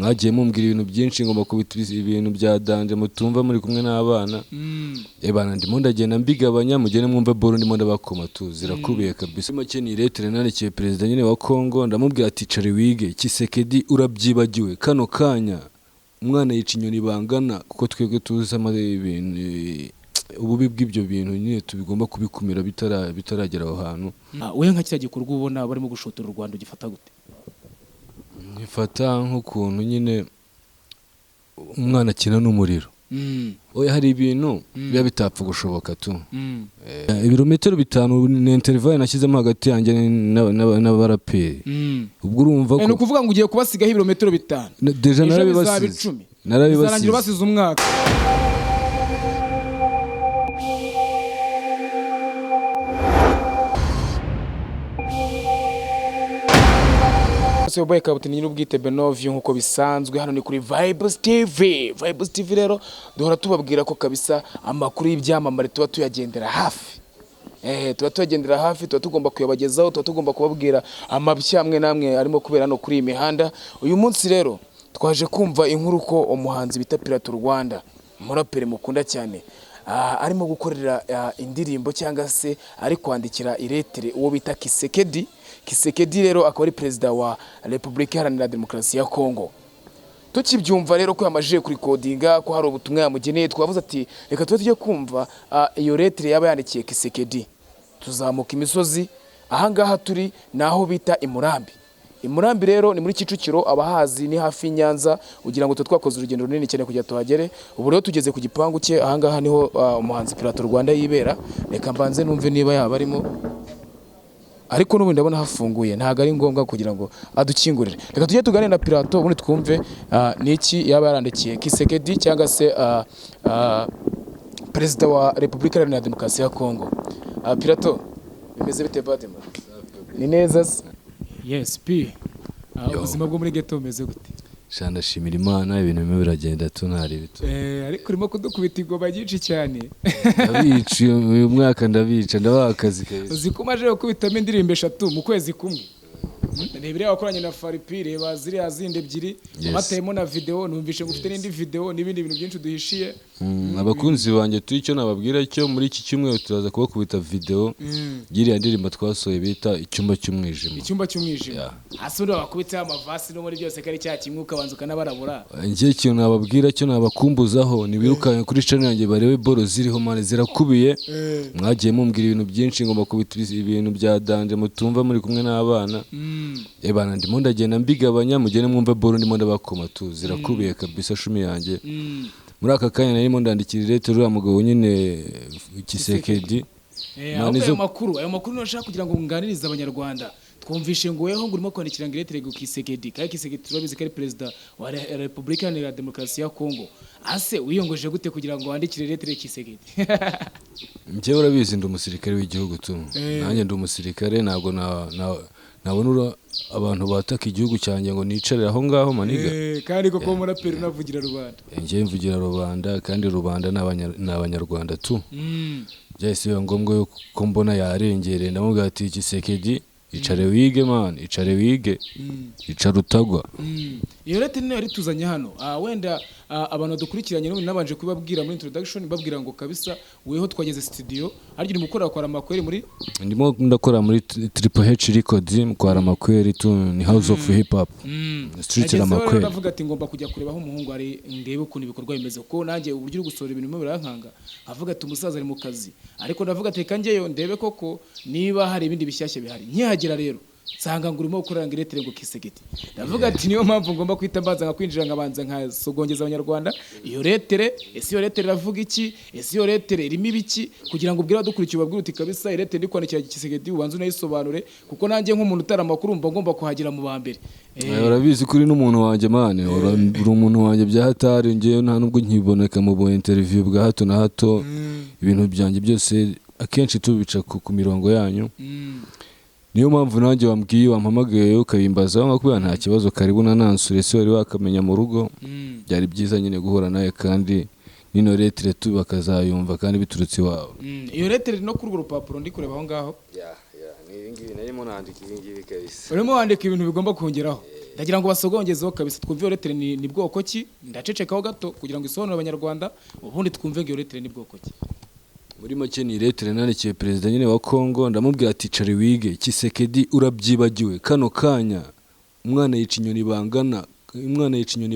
mwagiye mumbwira ibintu byinshi ngomba kubitiriza ibintu bya danje mutumva muri kumwe n'abana ebana ndimo ndagenda mbigabanya mugene mwumve boro ndimo ndabakoma tu zirakubiye kabisa make ni lettre nandikiye president nyine wa Kongo ndamubwira ati cari wige Kisekedi urabyibagiwe kano kanya umwana yica inyoni bangana kuko twebwe tuzi ibintu ububi bw'ibyo bintu nyine tubigomba kubikumira bitaragera aho hantu. Wewe nka kiriya gikorwa ubona barimo gushotora u Rwanda ugifata gute? Nifata nk'ukuntu nyine umwana akina n'umuriro. Oya hari ibintu biba bitapfa gushoboka tu. Ibirometero 5 ni interval nashyizemo hagati yanjye n'abaraperi. Ubwo urumva ko no kuvuga ngo ugiye kubasigaho ibirometero 5. Deja narabibasize. Zarangira basize umwaka. Boy Kabuti ni nyirubwite Benovio nkuko bisanzwe hano ni kuri Vibes TV. Vibes TV rero duhora tubabwira ko kabisa amakuru y'ibyamamare tuba tuyagendera hafi. Tuba tuyagendera hafi, tuba tugomba kuyabagezaho, tuba tugomba kubabwira amabya amwe namwe arimo kubera no kuri imihanda. Uyu munsi rero twaje kumva inkuru ko umuhanzi bita Pirato Rwanda, umuraperi mukunda cyane, arimo gukorera indirimbo cyangwa se ari kwandikira iretere uwo bita Kisekedi. Kisekedi rero akaba ari president wa Republika Iharanira Demokarasi ya Kongo. Tukibyumva rero ko yamajije kuri codinga ko hari ubutumwa yamugeneye, twavuze ati reka tujye kumva iyo letter yaba yandikiye Kisekedi. Tuzamuka imisozi ahangaha turi naho bita Imurambi. Imurambi rero ni muri Kicukiro, abahazi ni hafi Nyanza, ugira ngo twakoze urugendo runini cyane kujya tuhagere. Ubu rero tugeze ku gipangu cye, ahangaha niho umuhanzi Pirato Rwanda yibera. Reka mbanze numve niba yaba arimo, ariko n'ubundi ndabona hafunguye, ntago ari ngombwa kugira ngo adukingurire. Reka tujye tugane na Pirato ubundi twumve niki yaba yarandikiye Kisekedi cyangwa se president wa Republika Iharanira Demokarasi ya Kongo. Pirato, bimeze bite Badema? Ni neza se? Yes, P. Ubuzima bwo muri ghetto bumeze gute? Shanda shimira Imana ibintu bimwe biragenda tunari bito. Ariko urimo kudukubita igoma nyinshi cyane. Ndabica uyu mwaka ndabica ndabakazi kabisa. Uzi ko maje gukubitamo indirimbo 3 mu kwezi kumwe. Rebire wakoranye na Faripire baziri azinde ebyiri, batayemo na video, numvishe ngufite n'indi video n'ibindi bintu byinshi duhishiye. Abakunzi banjye tuyicyo nababwira cyo muri iki cyumweru turaza kubakubita video giriya ndirimbo twasoye bita Icyumba cy'umwijima. Icyumba cy'umwijima. Hasuri bakubitse amavasi no muri byose kari cya kimwe ukabanzuka n'abarabura. Ngiye cyo nababwira cyo nabakumbuzaho nibiruka kuri channel yanjye barebe boro ziriho mane zirakubiye. Mwagiye mumbwira ibintu byinshi ngomba kubitiriza ibintu bya danje mutumva muri kumwe n'abana. Ebana ndimo ndagenda mbigabanya mugene mwumve boro ndimo ndabakoma tu zirakubiye kabisa shumi yanjye. Muri aka kanya narimo ndandikira iretere uriya mugabo nyine Kisekedi. Ayo makuru nashaka kugira ngo nganirize abanyarwanda. Twumvishe ngo weho ngurimo kwandikira iretere go Kisekedi. Kandi Kisekedi turabizi ko ari president wa Republika Iharanira Demokarasi ya Kongo. Ase wiyongoje gute kugira ngo wandikire iretere Kisekedi? Njyewe urabizi ndi umusirikare w'igihugu tu. Nanjye ndi umusirikare ntabwo nabona abantu bataka igihugu cyanjye ngo nicarire aho ngaho maniga. Kandi koko umuraperi unavugira rubanda. Njye mvugira rubanda kandi rubanda n'abanyarwanda tu. Byahise biba ngombwa ko mbona yarengereye ndamubwira ati Kisekedi icare wige man, icare wige, icare utagwa. Iyo leta niyo yari tuzanye hano. Wenda abantu dukurikiranye n'ubu nabanje kubabwira muri introduction babwira ngo kabisa weho twageze studio ariko uri mukora kwa Ramakweri muri ndimo ndakora muri Triple H Records kwa Ramakweri tu ni House of Hip Hop. Street Ramakweri. Ndavuga ati ngomba kujya kureba aho umuhungu ari ndebe ukuntu ibikorwa bimeze ko nanjye uburyo uri gusora ibintu birankanga. Avuga ati umusaza ari mu kazi. Ariko ndavuga ati kangeyo ndebe koko niba hari ibindi bishyashya bihari. Nkihagira rero sanga ngurimo gukorera iretere ngo Kisekedi. Ndavuga ati niyo mpamvu ngomba kwita mbanza ngakwinjira ngabanza nkasogongeza abanyarwanda iyo letere. Ese iyo letere iravuga iki? Ese iyo letere irimo ibiki? Kugira ngo ubwira dukurikiye ubabwira uti kabisa iretere ndi kwandikira Kisekedi ubanze unayisobanure kuko nanjye nk'umuntu utara makuru mba ngomba kuhagira mu bambere. Urabizi kuri n'umuntu wanjye mane uri umuntu wanjye byahatari ngiye nta nubwo nkiboneka mu interview bwa hato na hato. Ibintu byanjye byose akenshi tubica ku mirongo yanyu. Niyo mpamvu nanjye wambwiye wampamagaye ukabimbaza nkakubwira nta kibazo karibu nanansure se wari wakamenya mu rugo. Byari byiza nyine guhura nawe kandi nino letere tu bakazayumva kandi biturutse iwawe. Iyo letere no kuri urupapuro ndi kureba aho ngaho. Ni ibingibi narimo nandika ibingibi kabisa. Urimo wandika ibintu bigomba kongeraho. ndagira ngo basogongezeho kabisa twumve iyo letere ni bwoko ki, ndacecekaho gato kugira ngo isobanure abanyarwanda ubundi twumve ngo iyo letere ni bwoko ki. muri make ni letere nandikiye perezida nyine wa Kongo, ndamubwira ati cari wige Kisekedi urabyibagiwe kano kanya, umwana yica inyoni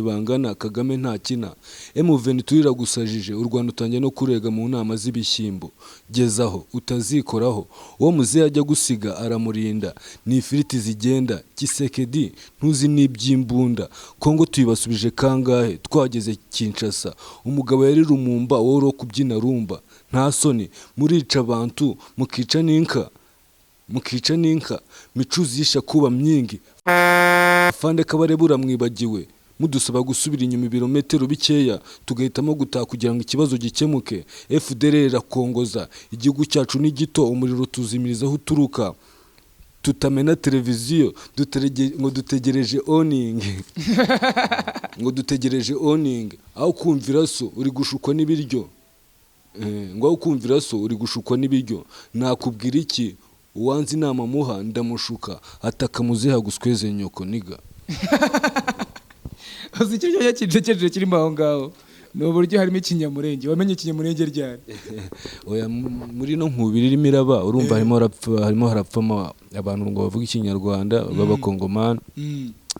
bangana Kagame ntakina, M23 iragusajije, u Rwanda utangiye no kurega mu nama z'ibishyimbo, gezaho utazikoraho, uwo muzehe ajya gusiga aramurinda, ni ifiriti zigenda, Kisekedi ntuzi n'iby'imbunda, Kongo tuyibasubije kangahe, twageze Kinshasa, umugabo yari Rumumba wowe ro kubyina rumba, nta soni murica abantu mukica n'inka micuzi yisha kuba myingi, Fande Kabarebe uramwibagiwe, mudusaba gusubira inyuma ibirometero bikeya tugahitamo gutaha kugira ngo ikibazo gikemuke, FDLR irakongoza, igihugu cyacu ni gito, umuriro tuzimirizaho uturuka, tutamena televiziyo ngo dutegereje owning ngo dutegereje owning, aho kumvira so uri gushukwa n'ibiryo, ngo aho kumvira so uri gushukwa n'ibiryo, nakubwira iki, uwanze inama muha ndamushuka, ataka muzeha gusweze nyoko niga. Uzi icyo cyo kincekeje kirimo aho ngaho, ni uburyo harimo ikinyamurenge, wamenye ikinyamurenge ryari? Oya muri no nkubiri irimo iraba, urumva harimo harapfamo abantu ngo bavuga ikinyarwanda b'abakongomani,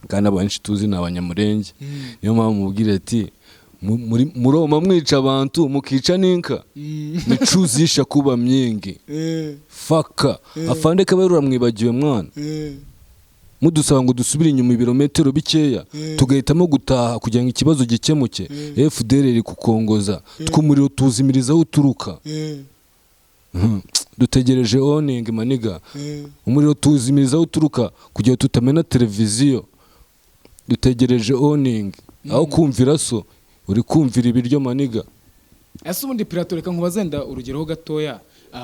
kandi abenshi tuzi ni abanyamurenge, niyo mpamvu mubwira ati muroma mwica abantu mukica n'inka micuzisha kuba myingi faka, Afande Kabarebe uramwibagiwe mwana, mudusaba ngo dusubire inyuma ibirometero bikeya tugahitamo gutaha kugira ngo ikibazo gikemuke, FDLR iri kukongoza, tw'umuriro tuzimirizaho uturuka, dutegereje owning maniga, umuriro tuzimirizaho uturuka kugira ngo tutamena televiziyo, dutegereje owning, aho kumvira so uri kumvira ibiryo maniga. Ese ubundi Pilato reka nkubazenda urugero gatoya,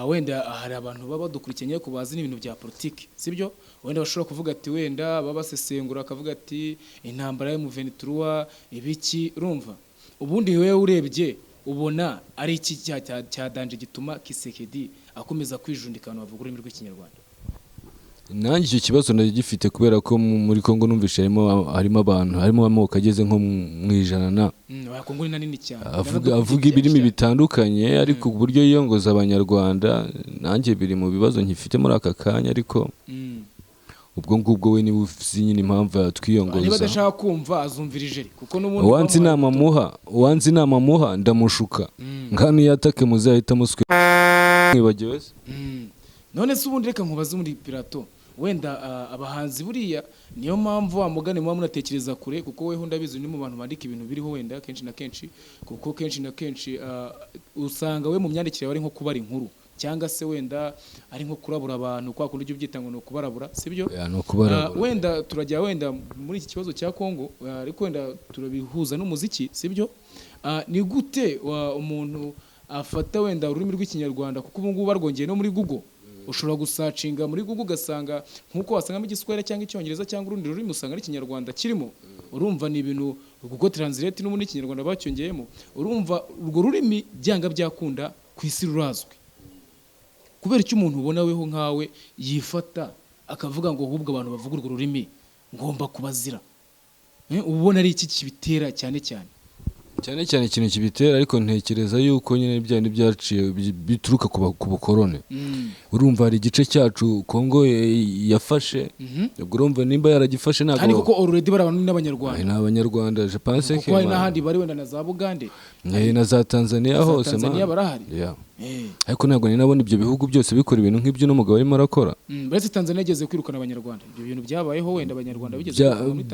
wenda hari abantu baba badukurikiye ko bazi n'ibintu bya politiki sibyo, wenda bashobora kuvuga ati wenda baba basesengura akavuga ati intambara ya M23 ibiki, urumva ubundi wewe urebye ubona ari iki cya danje gituma Kisekedi akomeza kwijundika abantu bavuga ururimi rw'ikinyarwanda? Nanjye icyo kibazo ndagifite kubera ko muri Kongo numvishe harimo abantu, harimo amoko ageze nko mu ijana na Kongo ni nini cyane, avuga ibirimi bitandukanye, ariko uburyo yiyongoza abanyarwanda nanjye biri mu bibazo nkifite muri aka kanya, ariko ubwo ngubwo we niba uzi nyine impamvu yatwiyongoza, niba adashaka kumva azumvirije, kuko n'ubundi uwanze inama muha ndamushuka, nkano yatake muzahita muswe mwibagiwe se. None se ubundi reka nkubaze muri Pilato, wenda abahanzi buriya niyo mpamvu amugane muba munatekereza kure, kuko weho ndabizi ni mu bantu bandika ibintu biriho wenda kenshi na kenshi, kuko kenshi na kenshi usanga we mu myandikire yawe ari nko kubara inkuru, cyangwa se wenda ari nko kurabura abantu, kwa kundi byita ngo no kubarabura sibyo? No kubarabura. Wenda turajya wenda muri iki kibazo cya Kongo, ariko wenda turabihuza n'umuziki sibyo? Ni gute umuntu afata wenda ururimi rw'ikinyarwanda, kuko ubu ngubu barwongeye no muri Google, ushobora gusacinga muri Google ugasanga nkuko wasangamo igiswahili cyangwa icyongereza cyangwa urundi rurimi usanga ari ikinyarwanda kirimo, urumva ni ibintu Google Translate n'ubundi ikinyarwanda bacyongeyemo, urumva urwo rurimi byanga byakunda ku isi rurazwi. Kubera icyo umuntu ubona weho nkawe yifata akavuga ngo ahubwo abantu bavuga urwo rurimi ngomba kubazira, ubona ari iki kibitera cyane ikintu kibitera, ariko ntekereza yuko nyine byandi byaciye bituruka ku bukorone. Urumva hari igice cyacu Kongo yafashe, ubwo urumva nimba yaragifashe ntabwo kandi kuko already bari abantu n'abanyarwanda, ni abanyarwanda, je pense que hari n'ahandi bari wenda na za Bugande na za Tanzania hose, Tanzania barahari, ariko ntabwo ni nabona ibyo bihugu byose bikora ibintu nk'ibyo n'umugabo arimo arakora. Mbese Tanzania yageze kwirukana abanyarwanda, ibyo bintu byabayeho, wenda abanyarwanda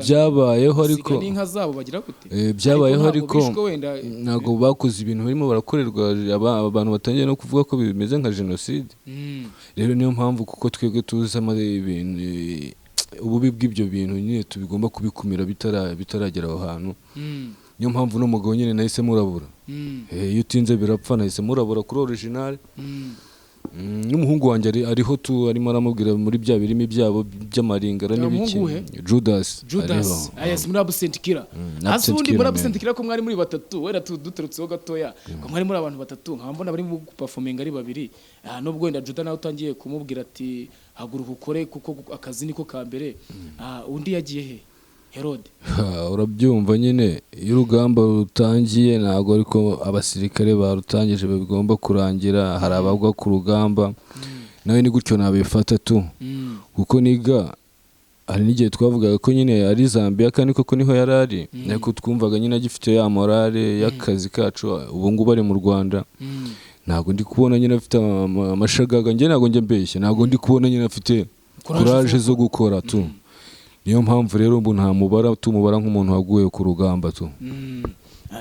byabayeho, ariko n'inka zabo bagira gute, byabayeho, ariko ntabwo bakoze ibintu barimo barakorerwa abantu batangiye no kuvuga ko bimeze nka jenoside. Rero niyo mpamvu kuko twebwe tuzi ibintu ububi bw'ibyo bintu nyine tubigomba kubikumira bitaragera aho hantu. Niyo mpamvu n'umugabo nyine nahise murabura, iyo utinze birapfa, nahise murabura kuri original. N'umuhungu wanjye ariho arimo aramubwira muri bya birimi byabo by'amaringara n'ibiki, Judas yes, muri Absent Killer. Hasi ubundi muri Absent Killer ko mwari muri batatu, wera duturutseho gatoya, ko mwari muri abantu batatu, nkambona bari mu performing ari babiri, nubwo wenda Judas nawe utangiye kumubwira ati haguruka ukore kuko akazi niko ka mbere, undi yagiye he? Herode. Urabyumva nyine iyo urugamba rutangiye ntabwo ariko abasirikare barutangije bigomba kurangira, hari abagwa ku rugamba nawe ni gutyo nabifata tu kuko niga hari n'igihe twavugaga ko nyine ari Zambia kandi koko niho yari ari ariko twumvaga nyine agifite ya morale y'akazi kacu, ubu ngubu ari mu Rwanda ntabwo ndi kubona nyine afite amashagaga, njye ntabwo njye mbeshye, ntabwo ndi kubona nyine afite courage zo gukora tu. Niyo mpamvu rero ubu nta mubara tumubara nk'umuntu waguye ku rugamba tu.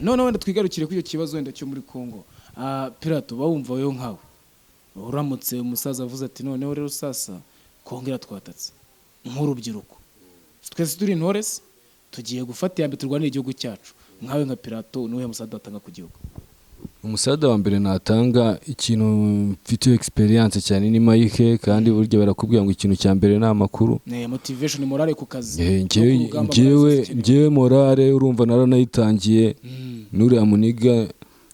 None wenda twigarukire kuri icyo kibazo wenda cyo muri Kongo. Pilato bawumva wewe nkawe uramutse umusaza avuze ati noneho rero sasa kongera twatatse nk'urubyiruko twese turi intores tugiye gufata yambe turwanira igihugu cyacu, nkawe nka Pilato niwe musada atanga ku gihugu? Umusada wa mbere natanga ikintu mfite experience cyane ni Mike, kandi burya barakubwira ngo ikintu cya mbere ni amakuru, motivation morale ku kazi. Ngewe morale urumva naranayitangiye n'uriya muniga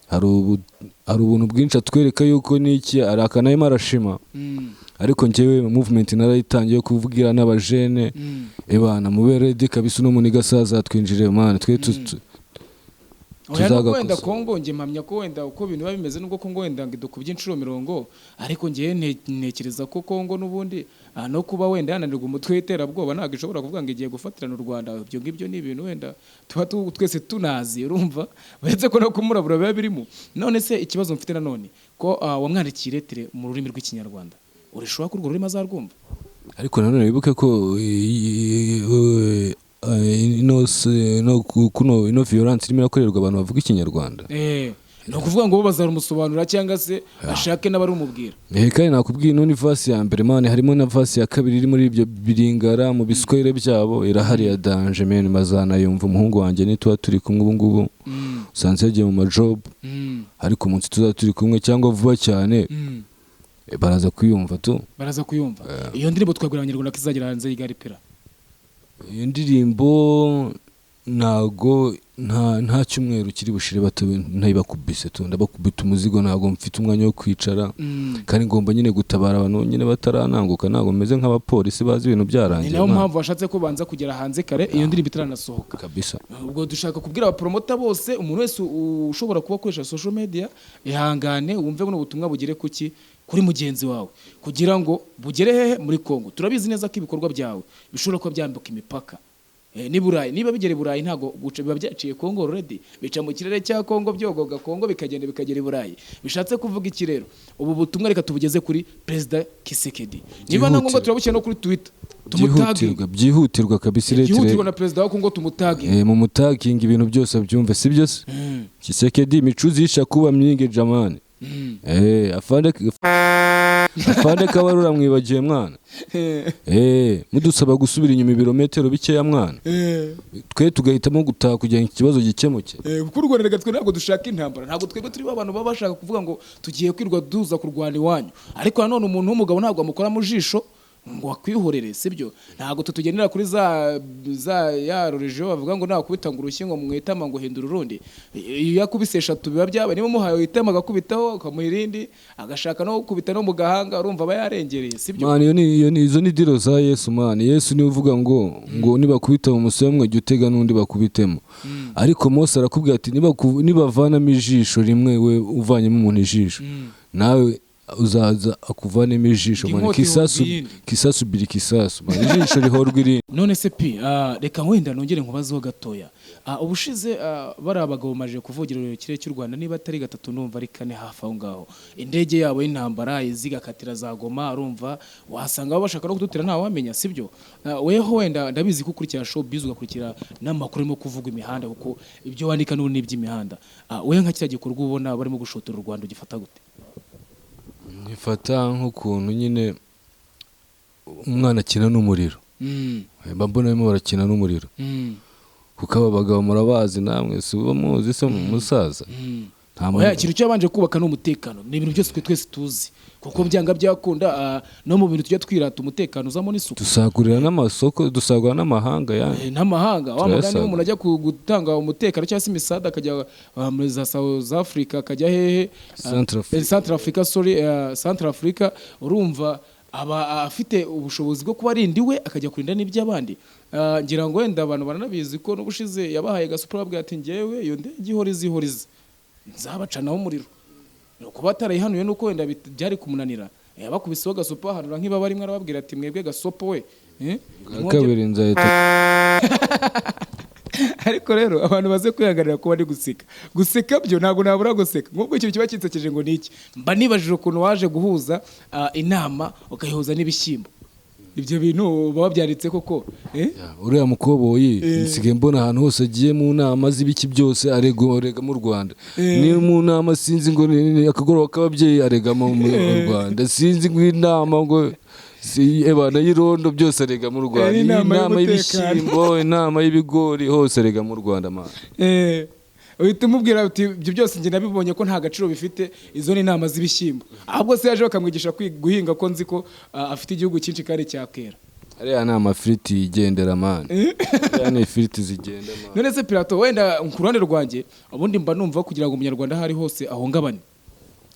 hari ubuntu bwinshi atwereka yuko niki arakanaye marashima, ariko ngewe movement narayitangiye kuvugira n'abajene ebana mubere de kabisa no muniga saza twinjire man twe Oya wenda Kongo nge mpamya ko wenda uko ibintu biba bimeze nubwo Kongo wenda ngo dukubye inshuro 100, ariko ngiye ntekereza ko Kongo nubundi no kuba wenda yananirwa umutwe w'iterabwoba ntabwo ishobora kuvuga ngo igiye gufatirana u Rwanda. Ibyo ngibyo ni ibintu wenda tuba twese tunazi urumva, uretse ko no kumurabura biba birimo. None se ikibazo mfite nanone ko wamwandikiye letere mu rurimi rw'ikinyarwanda, urishobora ko urwo rurimi azarwumva? Ariko nanone wibuke ko ino violence irimo irakorerwa abantu bavuga ikinyarwanda. No kuvuga ngo bazarumusobanura cyangwa se ashake n'abari umubwira. Kandi nakubwiye none vasi ya mbere mane harimo na vasi ya kabiri iri muri ibyo biringara mu biswere byabo irahari ya danger men mazana yumva umuhungu wanjye ni tuba turi kumwe ubu ngubu usanze yagiye mu majob, ariko umunsi tuza turi kumwe cyangwa vuba cyane baraza kuyumva tu. Baraza kuyumva. Iyo ndirimbo twagura abanyarwanda kizagira hanze y'igari pera. Iyo ndirimbo ntago nta cyumweru kiri bushire ntayibakubise tu, ndabakubita umuzigo, ntago mfite umwanya wo kwicara kandi ngomba nyine gutabara abantu nyine batarananguka, ntago meze nk'abapolisi bazi ibintu byarangiye. Niyo mpamvu washatse ko banza kugera hanze kare iyo ndirimbo itaranasohoka kabisa. Ubwo dushaka kubwira abapromota bose, umuntu wese ushobora kuba akoresha social media ihangane wumve buno butumwa bugere kuki kuri mugenzi wawe kugira ngo bugere hehe muri Kongo. Turabizi neza ko ibikorwa byawe bishobora kuba byambuka imipaka ni Burayi, niba bigere Burayi ntago guca biba byaciye Kongo already, bica mu kirere cya Kongo byogoga Kongo bikagenda bikagera Burayi. Bishatse kuvuga iki rero? Ubu butumwa reka tubugeze kuri President Kisekedi, niba na ngombwa turabushyira no kuri Twitter byihutirwa kabisa leta byihutirwa na President wa Kongo tumutage mu mutaginga ibintu byose abyumve, si byose Kisekedi imicuzi yisha kuba myinge jamani. Afande kabarura mwibagiye mwana. Mudusaba gusubira inyuma ibirometero bikeya mwana. Twe tugahitamo gutaha kugira ngo ikibazo gikemuke. Kuko Rwanda gatwe ntabwo dushaka intambara, ntabwo twebwe turi abantu baba bashaka kuvuga ngo tugiye kwirwa duza kurwana iwanyu, ariko nanone umuntu w'umugabo ntabwo amukora mu jisho ngo wakwihorere, sibyo? Ntabwo tutugendera kuri za ya religion bavuga ngo nakubita ngo urushyi ngo mwitama ngo hindura urundi. Iyo yakubise 3 biba byabaye, niba muhaye itama agakubitaho ukamuhirindi agashaka no gukubita no mu gahanga, urumva aba yarengereye, sibyo? Man izo ni diro za Yesu man. Yesu ni uvuga ngo nibakubita mu musomwe jya utega n'undi bakubitemo. Ariko Mose arakubwira ati nibavanamo ijisho rimwe we uvanyemo umuntu ijisho, nawe uzaza akuvanemo ijisho man. Kisasu biri kisasu man, ijisho rihorwa irindi. None se reka wenda nongere nkubazeho gatoya. Ubushize bari abagabo maje kuvugira ikirere cy'u Rwanda, niba atari 3 numva ari 4 hafi aho ngaho, indege yabo y'intambara izigakatira za Goma, urumva wasanga bashaka no kudutira nta wamenya, sibyo? Weho wenda ndabizi ko kurikira show bizuga kurikira n'amakuru arimo kuvuga imihanda, kuko ibyo wandika n'ubu by'imihanda. Wewe nka kirya gikorwa ubona barimo gushotora u Rwanda ugifata gute? Ifata nk'ukuntu nyine umwana akina n'umuriro. Mbona barimo barakina n'umuriro. Kuko aba bagabo murabazi namwe, si uba muzi se musaza. Oya, ikintu cyabanje kubaka n'umutekano ni ibintu byose twese tuzi, kuko byanga byakunda no mu bintu tujya twirata umutekano uzamo n'isuku. Dusagurira n'amasoko, dusagura n'amahanga yani. N'amahanga wa mugani umuntu ajya gutanga umutekano cyangwa se imisada akajya muri za South Africa, akajya hehe Central Africa, urumva aba afite ubushobozi bwo kuba arindiwe akajya kurinda n'iby'abandi. ngira ngo wenda abantu baranabizi ko n'ubushize yabahaye gasupra babwira ati ngewe iyo ndege ihoriza nzabacanaho umuriro nuko batarayihanuye nuko wenda byari kumunanira yabakubiseho gasopo hanura nk'iba barimwe arababwira ati mwebwe gasopo we kabiri nzahita ariko rero abantu baze kwihagarira kuba ari guseka byo ntabwo nabura guseka nk'ubwo ikintu kiba kinsekeje ngo ni iki mba nibajije ukuntu waje guhuza inama ukayihuza n'ibishyimbo ibyo bintu baba byanditse koko uriya mukoboyi nsigaye mbona ahantu hose agiye mu nama z'ibiki byose arega mu Rwanda ni mu nama sinzi ngo akagoroba k'ababyeyi arega mu Rwanda sinzi ngo inama ngo ebana y'irondo byose arega mu Rwanda inama y'ibishyimbo inama y'ibigori hose arega mu Rwanda uhita umubwira uti ibyo byose njye nabibonye ko nta gaciro bifite izo ni inama z'ibishyimbo ahubwo se yaje bakamwigisha guhinga ko nzi ko afite igihugu cyinshi kandi cyakera ariya ni amafiriti yigendera mani ariya ni ifiriti zigenda mani none se Pilato wenda ku ruhande rwanjye ubundi mba numva kugira ngo umunyarwanda aho ari hose ahungabane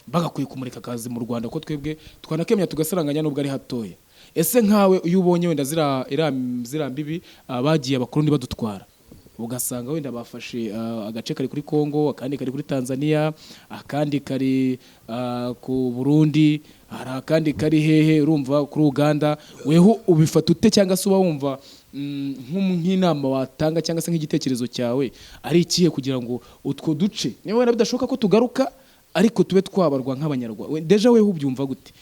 bagakwiye kumurika akazi mu Rwanda ko twebwe twanakemya tugasaranganya nubwo ari hatoya ese nkawe iyo ubonye wenda zira mbibi bagiye abakurundi badutwara ugasanga wenda bafashe agace kari kuri Kongo akandi kari kuri Tanzania akandi kari ku Burundi hari akandi kari hehe urumva kuri Uganda weho ubifata ute cyangwa se uba wumva nk'inama watanga cyangwa se nk'igitekerezo cyawe ari ikihe kugira ngo utwo duce niba wenda bidashoboka ko tugaruka ariko tube twabarwa nk'abanyarwanda deja weho ubyumva gute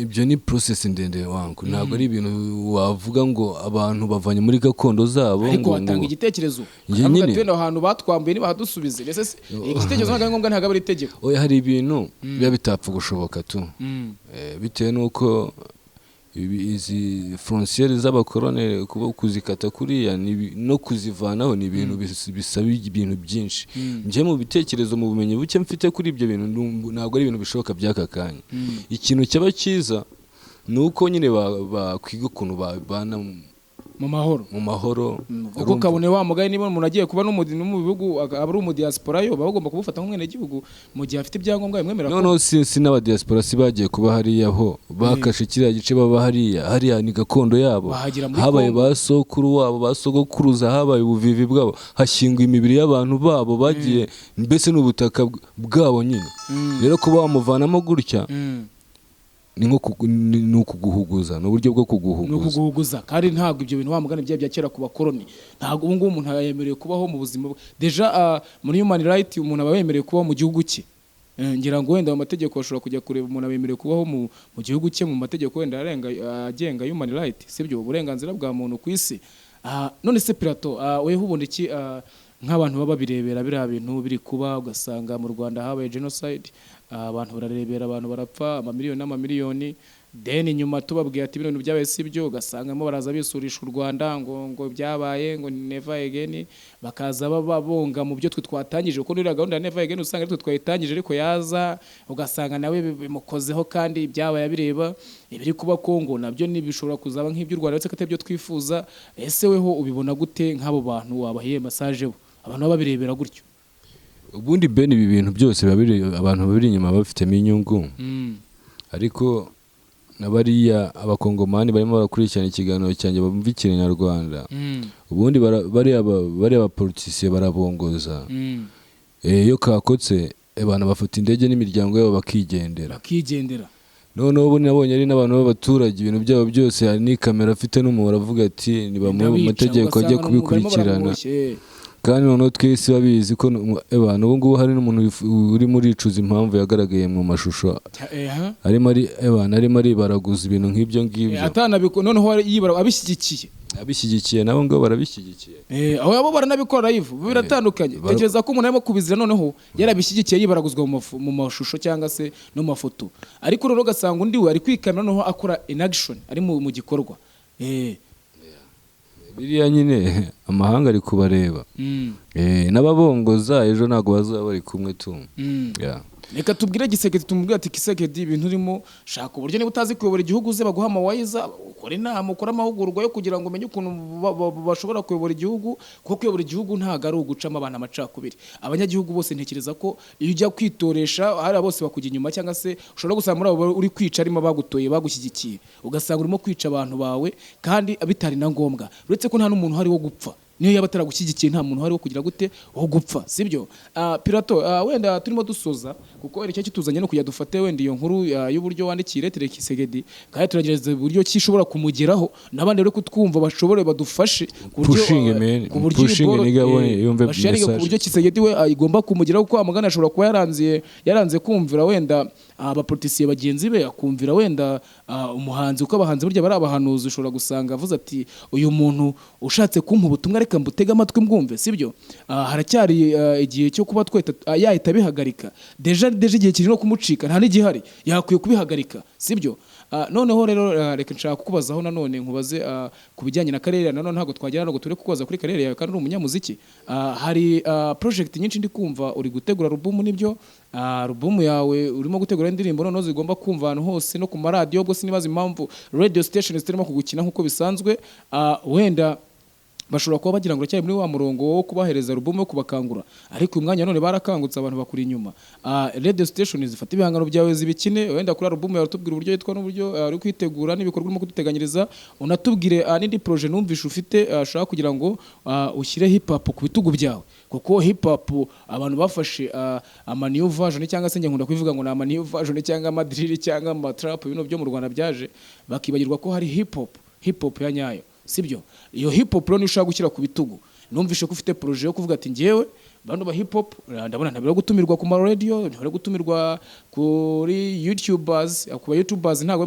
ibyo ni process ndende wangu ntabwo ari ibintu wavuga ngo abantu bavanye muri gakondo zabo ariko watanga igitekerezo avuga ati ahantu batwambuye ni bahadusubize ese igitekerezo ntabwo ari ngombwa ntabwo ari itegeko oya hari ibintu biba bitapfa gushoboka tu bitewe nuko izi frontières z'abakorone kuba kuzikata kuriya no kuzivanaho ni ibintu bisaba ibintu byinshi nje mu bitekerezo mu bumenyi buke mfite kuri ibyo bintu ntabwo ari ibintu bishoboka by'aka kanya ikintu cyaba cyiza nuko nyine bakwiga ukuntu babana mu mahoro kuko kabone wa mugaye niba umuntu agiye kuba no mu bihugu abari mu diaspora yo bagomba kubufata nk'umwene gihugu mu gihe afite ibyangombwa bimwemera ko no si n'aba diaspora si bagiye kuba hariya ho bakashe kiriya gice baba hariya ni gakondo yabo habaye basokuru wabo basogokuruza habaye ubuvivi bwabo hashyingwa imibiri y'abantu babo bagiye mbese n'ubutaka bwabo nyine rero kuba wamuvanamo gutya ni ukuguhuguza ni uburyo bwo kuguhuguza kandi ntabwo ibyo bintu wamugana bya kera ku bakoroni ntabwo ubu ngubu umuntu yemerewe kubaho mu buzima deja muri human right umuntu aba yemerewe kubaho mu gihugu cye ngira ngo wenda mu mategeko bashobora kujya kureba umuntu abemerewe kubaho mu gihugu cye mu mategeko wenda agenga human right sibyo uburenganzira bwa muntu ku isi none se Pilato weho ubona iki nk'abantu baba birebera biriya bintu biri kuba ugasanga mu Rwanda habaye genocide abantu bararebera abantu barapfa amamiliyoni n'amamiliyoni deni nyuma tubabwiye ati ibintu byabaye sibyo ugasangamo baraza bisurisha u Rwanda ngo byabaye ngo never again bakaza babonga mu byo twe twatangije kuko nira gahunda ya never again usanga twe twayitangije ariko yaza ugasanga nawe bimukozeho kandi byabaye abireba ibiri kuba Kongo nabyo nibishobora kuzaba nk'ibyo u Rwanda ndetse katebyo twifuza ese weho ubibona gute nk'abo bantu wabahiye message bo abantu babirebera gutyo ubundi bene ibi bintu byose abantu babiri inyuma bafitemo inyungu ariko nabariya abakongomani barimo barakurikirana ikiganiro cyanjye bumva ikinyarwanda ubundi bari abapolitisiye barabongoza iyo kakotse abantu bafata indege n'imiryango yabo bakigendera noneho ubu nabonye ari n'abantu b'abaturage ibintu byabo byose hari n'ikamera afite n'umuntu avuga ati ni bamwe mu mategeko ajya kubikurikirana kandi noneho twese babizi ko abantu ubu ngubu hari n'umuntu uri muri icuza impamvu yagaragaye mu mashusho arimo aribaraguza ibintu nk'ibyo ngibyo noneho abishyigikiye nabo ngabo barabishyigikiye abo baranabikora live biratandukanye tekereza ko umuntu arimo kubizira noneho yarabishyigikiye yibaraguzwa mu mashusho cyangwa se no mu mafoto ariko rero ugasanga undi we ari kwikamera noneho akora in action ari mu gikorwa biriya nyine amahanga ari kubareba n'ababongoza ejo ntabwo bazaba bari kumwe tu reka tubwire Gisekedi tumubwire ati Gisekedi ibintu urimo shaka uburyo niba utazi kuyobora igihugu uze baguha amawayiza ukora inama ukora amahugurwa yo kugira ngo umenye ukuntu bashobora kuyobora igihugu kuko kuyobora igihugu ntago ari ugucamo abantu amacakubiri abanyagihugu bose ntekereza ko iyo ujya kwitoresha hari bose bakujya inyuma cyangwa se ushobora gusanga muri abo uri kwica arimo bagutoye bagushyigikiye ugasanga urimo kwica abantu bawe kandi bitari na ngombwa uretse ko nta n'umuntu hari wo gupfa niyo yaba ataragushyigikiye nta muntu hari wo kugira gute wo gupfa sibyo Pilato wenda turimo dusoza kuko icyo kituzanye no kujya dufate wenda iyo nkuru y'uburyo wandikiye Lettre Gisekedi kandi turagereza uburyo kishobora kumugeraho nabandi rero kutwumva bashobore badufashe ku buryo yumve message ku buryo Gisekedi we igomba kumugeraho kuko amagana ashobora kuba yaranze kumvira wenda abapolitisiye bagenzi be akumvira wenda umuhanzi uko abahanzi burya bari abahanuzi ushobora gusanga avuze ati uyu muntu ushatse kumpa ubutumwa reka mbutega amatwi mbwumve sibyo haracyari igihe cyo kuba tweta yahita bihagarika deja igihe kiri no kumucika nta n'igihari yakwiye kubihagarika sibyo noneho rero reka nshaka kukubazaho nanone nkubaze ku bijyanye na karere nanone ntabwo twagera no ture kukubaza kuri karere yawe kandi uri umunyamuziki hari project nyinshi ndi kumva uri gutegura album nibyo album yawe urimo gutegura indirimbo noneho zigomba kumva ahantu hose no ku maradiyo ubwo sinibaza impamvu radio stations zirimo kugukina nk'uko bisanzwe wenda bashobora kuba bagira ngo uracyari muri wa murongo wo kubahereza album yo kubakangura ariko uyu mwanya none barakangutse abantu bakuri inyuma radio station zifata ibihangano byawe zibikine wenda kuri album yawe tubwira uburyo yitwa n'uburyo uri kwitegura n'ibikorwa urimo kuduteganyiriza unatubwire n'indi projet numvisha ufite ashaka kugira ngo ushyire hip hop ku bitugu byawe kuko hip hop abantu bafashe ama new version cyangwa se nkunda kubivuga ngo na ama new version cyangwa ama drill cyangwa ama trap bino byo mu Rwanda byaje bakibagirwa ko hari hip hop ya nyayo sibyo iyo hip hop rero nishaka gushyira ku bitugu numvishe ko ufite projet yo kuvuga ati ngewe bano ba hip hop ndabona ntabwo gutumirwa ku ma radio ntabwo gutumirwa kuri YouTubers ku ba YouTubers ntabwo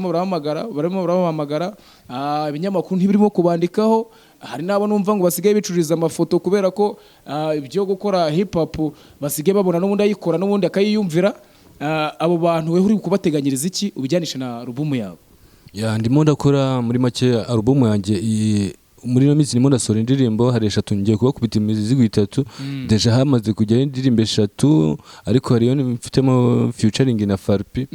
barimo barahamagara ibinyamakuru ntibirimo kubandikaho hari nabo numva ngo basigaye bicururiza amafoto kubera ko ibyo gukora hip hop basigaye babona n'ubundi ayikora n'ubundi akayiyumvira abo bantu we uri kubateganyiriza iki ubijyanisha na album yawe ndimo ndakora muri make album yanjye muri no minsi ndimo ndasohora indirimbo hari 3 ngiye kubakubita imizigo 3 deja hamaze kujya indirimbo 3 ariko hariyo mfitemo featuring na Farpi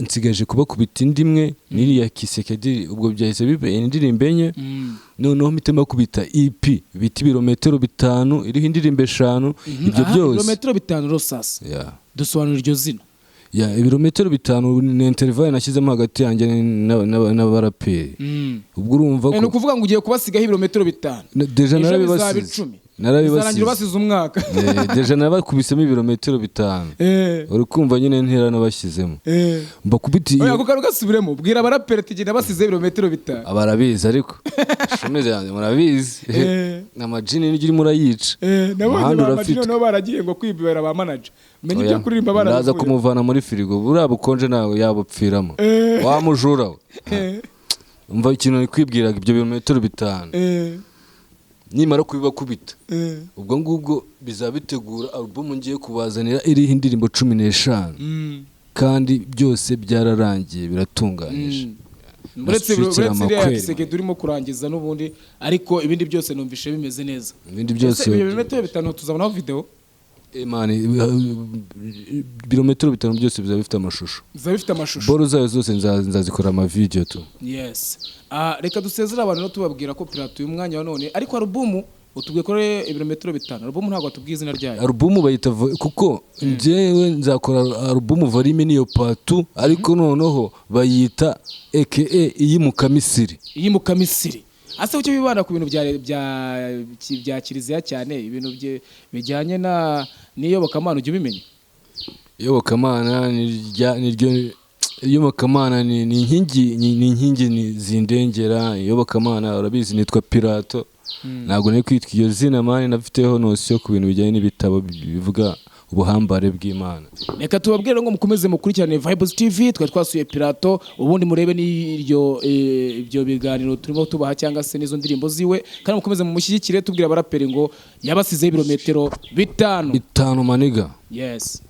nsigaje kubakubita indimwe niri ya Gisekedi ubwo byahise bibe indirimbo enye noneho mitema kubita EP biti birometero 5 iriho indirimbo 5 ibyo byose birometero 5 rosas dusobanura iryo zina ibirometero 5 ni interval nashyizemo hagati yanjye n'abaraperi ubwo urumva ko no kuvuga ngo ugiye kubasigaho ibirometero 5 deja narabibasize zarangira basize umwaka deja nabakubisemo ibirometero 5 uri kumva nyine ntera nabashyizemo mbakubiti oya kuko rugasubiremo bwira abaraperi tigenda basize ibirometero 5 abarabizi ariko shumeze yanjye murabizi n'amajini n'igiri murayica nabonye amajini no baragiye ngo kwibera ba manager menye ibyo kuririmba baravuye ndaza kumuvana muri firigo buriya bukonje nawe yabupfiramo wamujura umva ikintu ni kwibwiraga ibyo birometero 5 nimara kubibakubita ubwo ngubwo bizabitegura album ngiye kubazanira iriho indirimbo 15 kandi byose byararangiye biratunganyije uretse Gisekedi urimo kurangiza n'ubundi ariko ibindi byose numvishe bimeze neza ibindi byose ibirometero 5 tuzabonaho video birometero 5 byose bizaba bifite amashusho boro zayo zose nzazikora ama video tu yes reka dusezera abantu no tubabwira ko Pilato uyu mwanya none ariko album utubwiye ko ibirometero 5 album ntabwo atubwiye izina ryayo album bayita kuko njyewe nzakora album volume niyo part ariko noneho bayita aka iyimuka Misiri ase ucyo bibana ku bintu bya kiliziya cyane ibintu bijyanye n'iyobokamana ujye ubimenya iyobokamana iyobokamana ni inkingi zindengera iyobokamana urabizi nitwa Pilato ntabwo nari kwitwa iyo zina mani nafiteho nosiyo ku bintu bijyanye n'ibitabo bivuga ubuhambare bw'Imana reka tubabwire ngo mukomeze mukurikirane Vibes TV twasuye Pilato ubundi murebe ibyo biganiro turimo tubaha cyangwa se n'izo ndirimbo ziwe kandi mukomeze mumushyigikire tubwira abaraperi ngo yabasize ibirometero 5 maniga yes